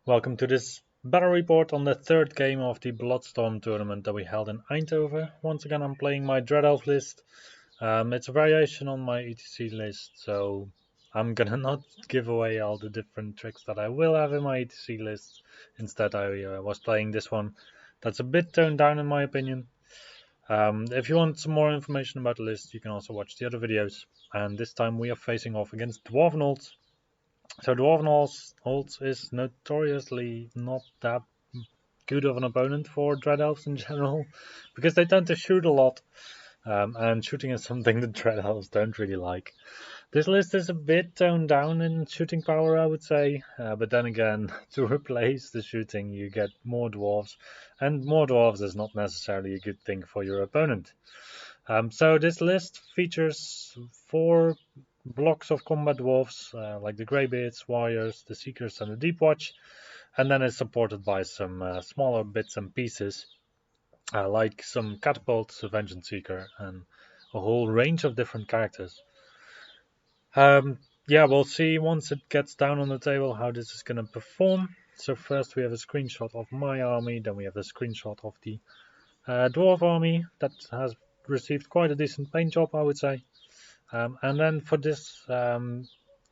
Welcome to this battle report on the third game of the Bloodstorm tournament that we held in Eindhoven. Once again, I'm playing my Dread Elf list. It's a variation on my ETC list, so I'm gonna not give away all the different tricks that I will have in my ETC list. Instead, I was playing this one that's a bit toned down in my opinion. If you want some more information about the list, you can also watch the other videos. And this time we are facing off against Dwarven. So Dwarven Holtz is notoriously not that good of an opponent for Dread Elves in general, because they tend to shoot a lot, and shooting is something that Dread Elves don't really like. This list is a bit toned down in shooting power, I would say, but then again, to replace the shooting, you get more dwarves, and more dwarves is not necessarily a good thing for your opponent. So this list features 4 blocks of combat dwarves, like the Greybeards, Warriors, the Seekers, and the Deepwatch, and then it's supported by some smaller bits and pieces, like some catapults, a Vengeance Seeker, and a whole range of different characters. Yeah, we'll see once it gets down on the table how this is going to perform. So first we have a screenshot of my army, then we have a screenshot of the dwarf army that has received quite a decent paint job, I would say. And then for this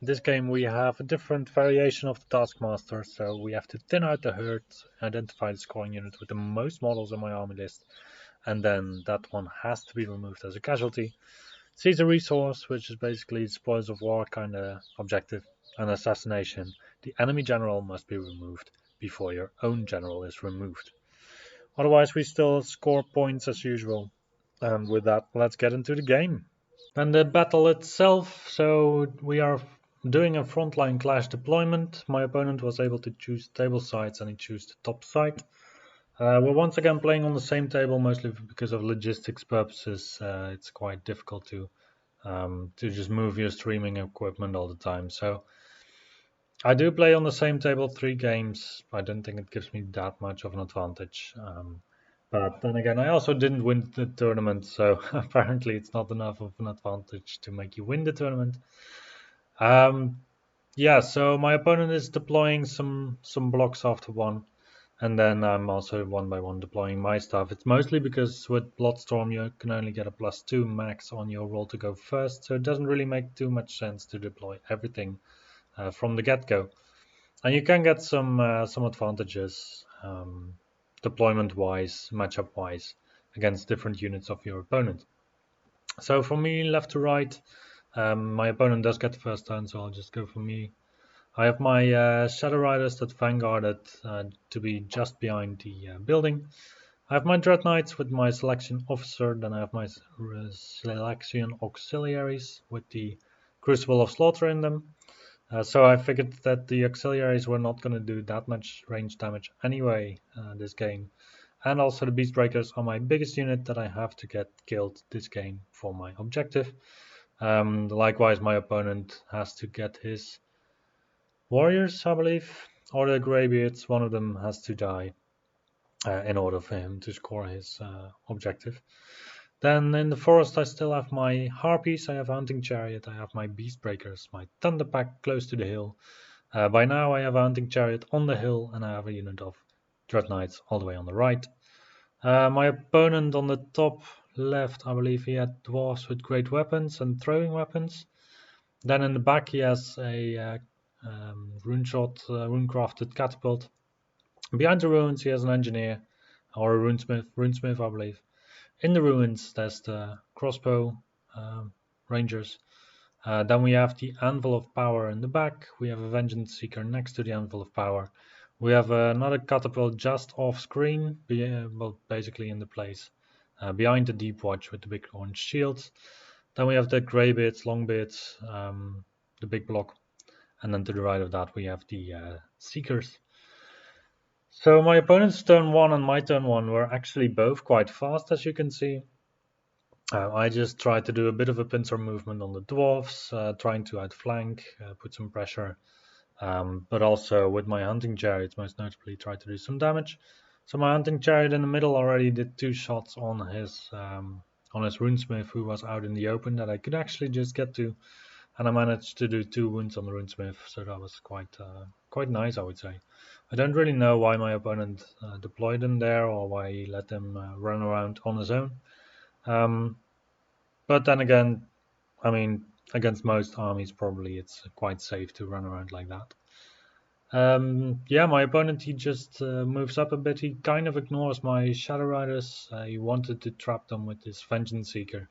this game we have a different variation of the Taskmaster, so we have to thin out the herd, identify the scoring unit with the most models on my army list, and then that one has to be removed as a casualty. Seize a resource, which is basically spoils of war kind of objective, and assassination. The enemy general must be removed before your own general is removed. Otherwise we still score points as usual. And with that, let's get into the game. And the battle itself, so we are doing a frontline clash deployment. My opponent was able to choose table sides and he chose the top side. We're once again playing on the same table, mostly because of logistics purposes. It's quite difficult to just move your streaming equipment all the time. So I do play on the same table 3 games. I don't think it gives me that much of an advantage. But then again, I also didn't win the tournament, so apparently it's not enough of an advantage to make you win the tournament. Yeah, so my opponent is deploying some blocks after one, and then I'm also one by one deploying my stuff. It's mostly because with Bloodstorm you can only get a +2 max on your roll to go first, so it doesn't really make too much sense to deploy everything from the get-go. And you can get some advantages deployment-wise, matchup-wise, against different units of your opponent. So for me, left to right, my opponent does get the first turn, so I'll just go for me. I have my Shadow Riders that vanguarded to be just behind the building. I have my Dread Knights with my Selection Officer, then I have my Selection Auxiliaries with the Crucible of Slaughter in them. So I figured that the auxiliaries were not going to do that much range damage anyway this game. And also the Beast Breakers are my biggest unit that I have to get killed this game for my objective. Likewise, my opponent has to get his Warriors, I believe, or the Greybeards. One of them has to die in order for him to score his objective. Then in the forest I still have my Harpies, I have Hunting Chariot, I have my Beast Breakers, my Thunder Pack close to the hill. By now I have a Hunting Chariot on the hill and I have a unit of Dread Knights all the way on the right. My opponent on the top left, I believe he had Dwarves with great weapons and throwing weapons. Then in the back he has a rune-crafted catapult. Behind the ruins he has an engineer, or a runesmith I believe. In the ruins, there's the crossbow rangers. Then we have the Anvil of Power in the back. We have a Vengeance Seeker next to the Anvil of Power. We have another catapult just off screen, well, basically in the place behind the Deepwatch with the big orange shields. Then we have the Greybeards, Longbeards, the big block. And then to the right of that, we have the Seekers. So my opponent's turn 1 and my turn 1 were actually both quite fast, as you can see. I just tried to do a bit of a pincer movement on the dwarves, trying to outflank, put some pressure, but also with my hunting chariot, most notably tried to do some damage. So my hunting chariot in the middle already did 2 shots on his runesmith, who was out in the open that I could actually just get to, and I managed to do 2 wounds on the runesmith, so that was quite nice, I would say. I don't really know why my opponent deployed him there or why he let him run around on his own. But then again, I mean, against most armies, probably it's quite safe to run around like that. Yeah, my opponent, he just moves up a bit. He kind of ignores my Shadow Riders. He wanted to trap them with his Vengeance Seeker.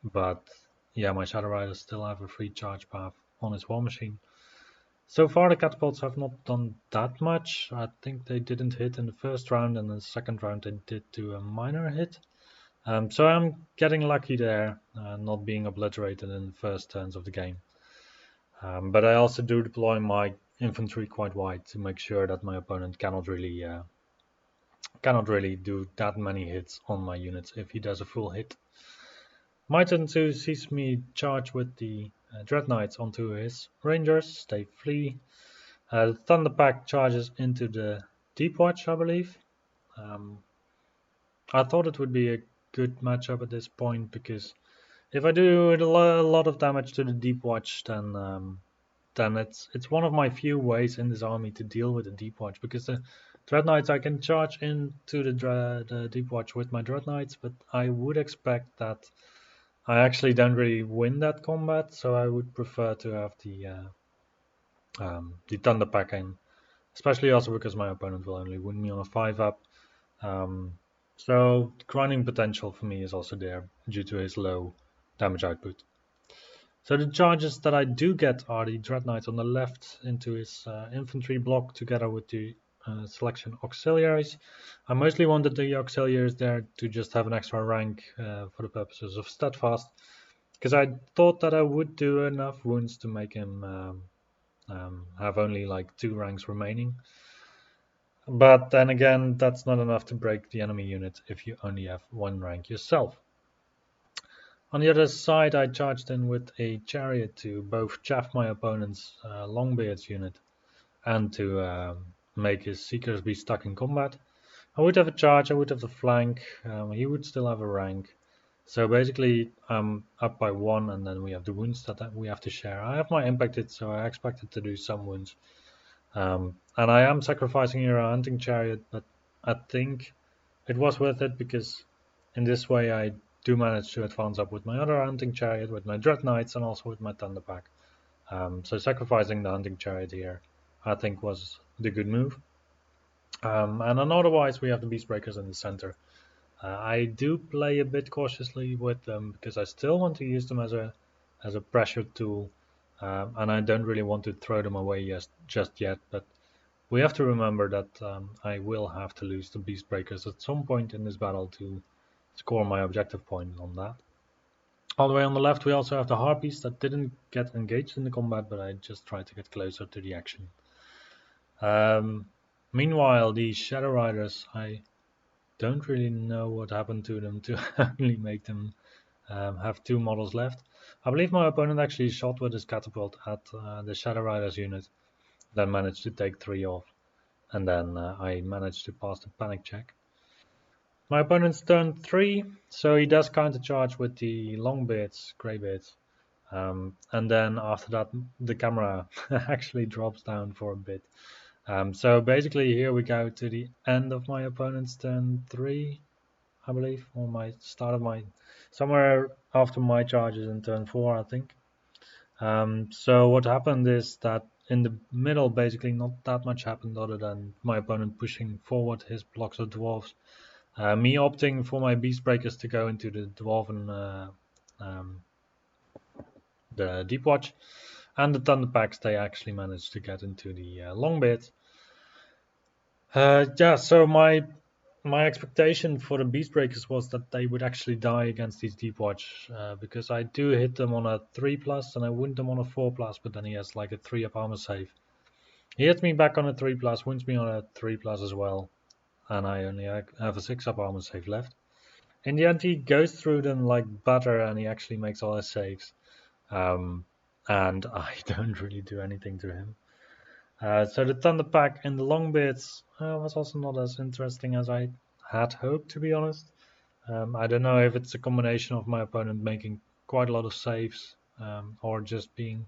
But yeah, my Shadow Riders still have a free charge path on his War Machine. So far, the catapults have not done that much. I think they didn't hit in the first round, and in the second round they did do a minor hit. So I'm getting lucky there, not being obliterated in the first turns of the game. But I also do deploy my infantry quite wide to make sure that my opponent cannot really do that many hits on my units if he does a full hit. My turn 2 sees me charge with the Dread Knights onto his Rangers. They flee. The Thunder Pack charges into the Deep Watch, I believe. I thought it would be a good matchup at this point because if I do a lot of damage to the Deep Watch, then it's one of my few ways in this army to deal with the Deep Watch, because the Dread Knights, I can charge into the Deep Watch with my Dread Knights, but I would expect that I actually don't really win that combat, so I would prefer to have the Thunder Pack in, especially also because my opponent will only win me on a 5-up. So the grinding potential for me is also there due to his low damage output. So the charges that I do get are the Dread Knights on the left into his infantry block together with the selection auxiliaries. I mostly wanted the auxiliaries there to just have an extra rank for the purposes of steadfast, because I thought that I would do enough wounds to make him have only like 2 ranks remaining. But then again, that's not enough to break the enemy unit if you only have 1 rank yourself. On the other side, I charged in with a chariot to both chaff my opponent's Longbeard's unit and to make his seekers be stuck in combat. I would have a charge, I would have the flank, he would still have a rank. So basically, I'm up by 1, and then we have the wounds that we have to share. I have my impacted, so I expected to do some wounds. And I am sacrificing here a hunting chariot, but I think it was worth it because in this way I do manage to advance up with my other hunting chariot, with my Dread Knights, and also with my Thunder Pack. So sacrificing the hunting chariot here, I think, was the good move. And then otherwise we have the Beastbreakers in the center. I do play a bit cautiously with them because I still want to use them as a pressure tool, and I don't really want to throw them away just yet. But we have to remember that I will have to lose the Beastbreakers at some point in this battle to score my objective point on that. All the way on the left, we also have the Harpies that didn't get engaged in the combat, but I just tried to get closer to the action. Meanwhile, the Shadow Riders, I don't really know what happened to them to only make them have 2 models left. I believe my opponent actually shot with his catapult at the Shadow Riders unit, then managed to take 3 off, and then I managed to pass the panic check. My opponent's turn 3, so he does counter charge with the Longbeards, Greybeards, and then after that the camera actually drops down for a bit. So basically here we go to the end of my opponent's turn 3, I believe, or my start of my, somewhere after my charges in turn 4, I think. So what happened is that in the middle, basically not that much happened other than my opponent pushing forward his blocks of dwarves. Me opting for my Beastbreakers to go into the Dwarven, the Deep Watch, and the Thunder Packs, they actually managed to get into the Longbeard. Yeah, so my expectation for the Beastbreakers was that they would actually die against these Deep Watch, because I do hit them on a 3+, and I wound them on a 4+, but then he has like a 3-up armor save. He hits me back on a 3+, wounds me on a 3+ as well, and I only have a 6-up armor save left. In the end, he goes through them like butter, and he actually makes all his saves. And I don't really do anything to him. So the Thunder Pack and the Longbeards was also not as interesting as I had hoped, to be honest. I don't know if it's a combination of my opponent making quite a lot of saves, or just being,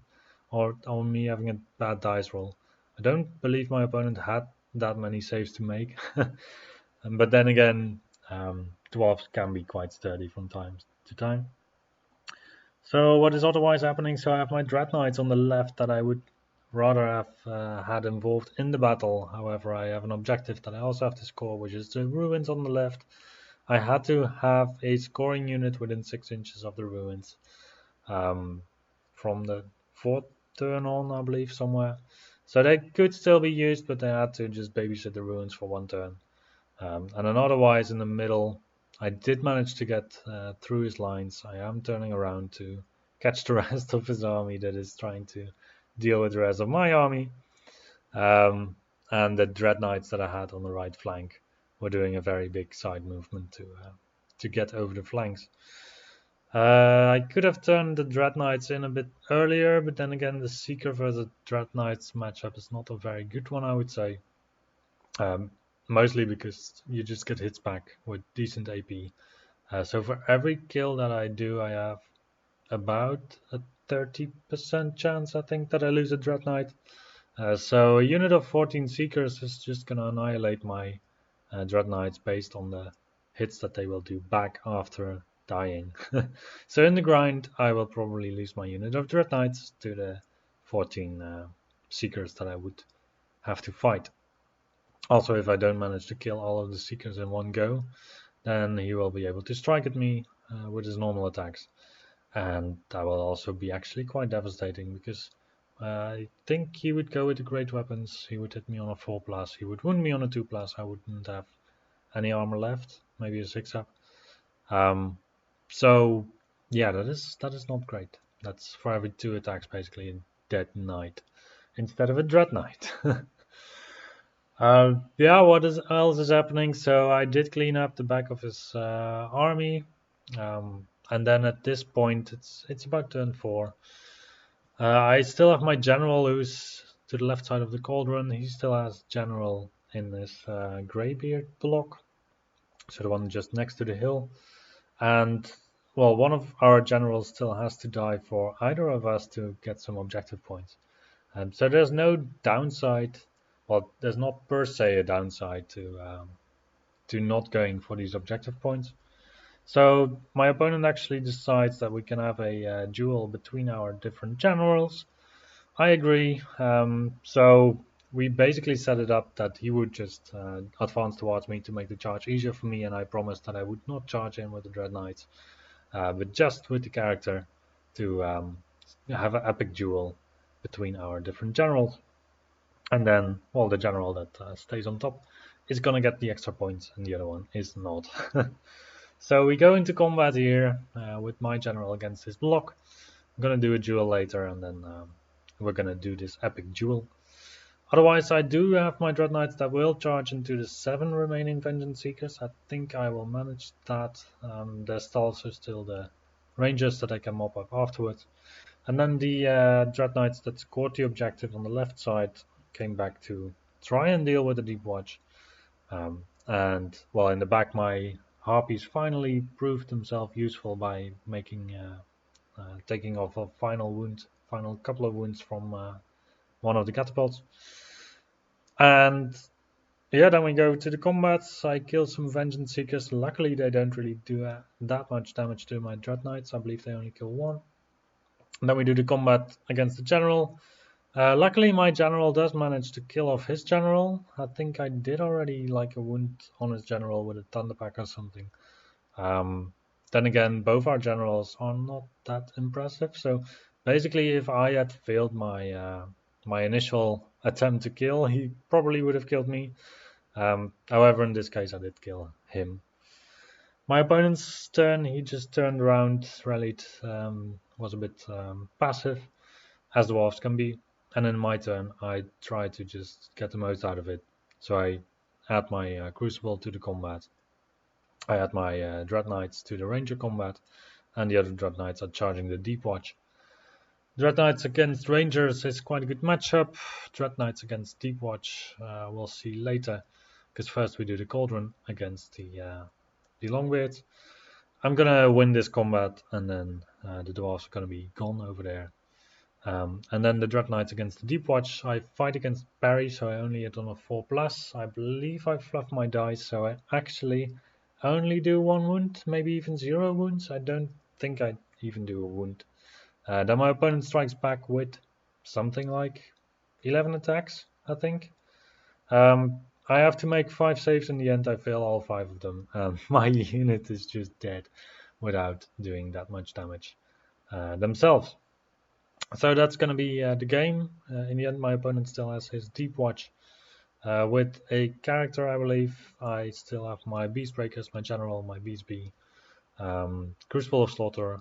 or me having a bad dice roll. I don't believe my opponent had that many saves to make. But then again, dwarves can be quite sturdy from time to time. So what is otherwise happening? So I have my dread knights on the left that I would rather have had involved in the battle. However, I have an objective that I also have to score, which is the ruins on the left. I had to have a scoring unit within 6 inches of the ruins from the 4th turn on, I believe, somewhere. So they could still be used, but they had to just babysit the ruins for 1 turn. And then otherwise in the middle, I did manage to get through his lines. I am turning around to catch the rest of his army that is trying to deal with the rest of my army. And the dread knights that I had on the right flank were doing a very big side movement to get over the flanks. I could have turned the dread knights in a bit earlier, but then again, the Seeker versus dread knights matchup is not a very good one, I would say. Mostly because you just get hits back with decent AP. So for every kill that I do, I have about a 30% chance, I think, that I lose a dread knight. So a unit of 14 Seekers is just going to annihilate my dread knights based on the hits that they will do back after dying. So in the grind, I will probably lose my unit of dread knights to the 14 Seekers that I would have to fight. Also, if I don't manage to kill all of the Seekers in one go, then he will be able to strike at me with his normal attacks. And that will also be actually quite devastating, because I think he would go with the great weapons. He would hit me on a 4+, he would wound me on a 2+, I wouldn't have any armor left, maybe a 6-up. So yeah, that is not great. That's for every 2 attacks basically a dead knight instead of a dread knight. Yeah, what else is happening? So I did clean up the back of his army, and then at this point, it's about turn 4. I still have my general who's to the left side of the cauldron. He still has general in this greybeard block, so the one just next to the hill. And well, one of our generals still has to die for either of us to get some objective points. So there's no downside. Well, there's not per se a downside to not going for these objective points. So my opponent actually decides that we can have a duel between our different generals. I agree. So we basically set it up that he would just advance towards me to make the charge easier for me, and I promised that I would not charge in with the Dread Knights, but just with the character to have an epic duel between our different generals. And then, well, the general that stays on top is going to get the extra points, and the other one is not. So we go into combat here with my general against his block. I'm going to do a duel later, and then we're going to do this epic duel. Otherwise, I do have my Dread Knights that will charge into the 7 remaining Vengeance Seekers. I think I will manage that. There's also still the Rangers that I can mop up afterwards. And then the Dread Knights that scored the objective on the left side came back to try and deal with the Deep Watch. And, well, in the back, my Harpies finally proved themselves useful by making taking off a final couple of wounds from one of the catapults. And yeah, then we go to the combats. I kill some Vengeance Seekers. Luckily, they don't really do that much damage to my Dread Knights. I believe they only kill 1. And then we do the combat against the general. Luckily, my general does manage to kill off his general. I think I did already like a wound on his general with a Thunderpack or something. Then again, both our generals are not that impressive. So basically, if I had failed my my initial attempt to kill, he probably would have killed me. However, in this case, I did kill him. My opponent's turn, he just turned around, rallied, was a bit passive, as dwarves can be. And in my turn, I tried to just get the most out of it. So I add my Crucible to the combat. I add my Dread Knights to the Ranger combat, and the other Dread Knights are charging the Deep Watch. Dread Knights against Rangers is quite a good matchup. Dread Knights against Deep Watch we'll see later, because first we do the Cauldron against the Longbeards. I'm gonna win this combat, and then the dwarves are gonna be gone over there. And then the Dread Knights against the Deep Watch. I fight against Barry, so I only hit on a 4+. I believe I fluffed my dice, so I actually only do 1 wound, maybe even 0 wounds. I don't think I even do a wound. Then my opponent strikes back with something like 11 attacks, I think. I have to make 5 saves in the end. I fail all 5 of them, and my unit is just dead without doing that much damage themselves. So that's going to be the game. In the end, my opponent still has his Deep Watch with a character, I believe. I still have my Beast Breakers, my General, my Beast Bee, Crucible of Slaughter,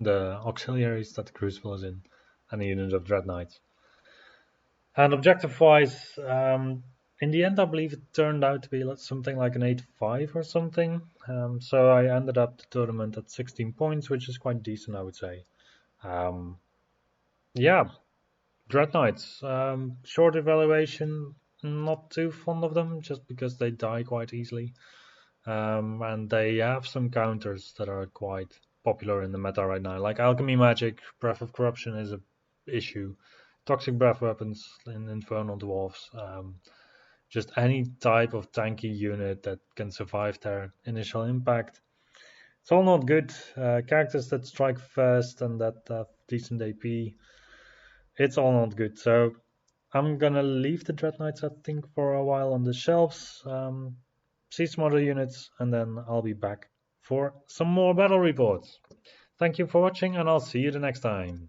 the auxiliaries that the Crucible is in, and a unit of Dread Knights. And objective-wise, in the end, I believe it turned out to be something like an 8-5 or something. So I ended up the tournament at 16 points, which is quite decent, I would say. Yeah, Dread Knights. Short evaluation, not too fond of them, just because they die quite easily. And they have some counters that are quite popular in the meta right now, like Alchemy Magic, Breath of Corruption is a issue, Toxic Breath Weapons in Infernal Dwarves, just any type of tanky unit that can survive their initial impact. It's all not good. Characters that strike fast and that have decent AP, it's all not good. So I'm gonna leave the Dread Knights, I think, for a while on the shelves, see some other units, and then I'll be back for some more battle reports. Thank you for watching, and I'll see you the next time.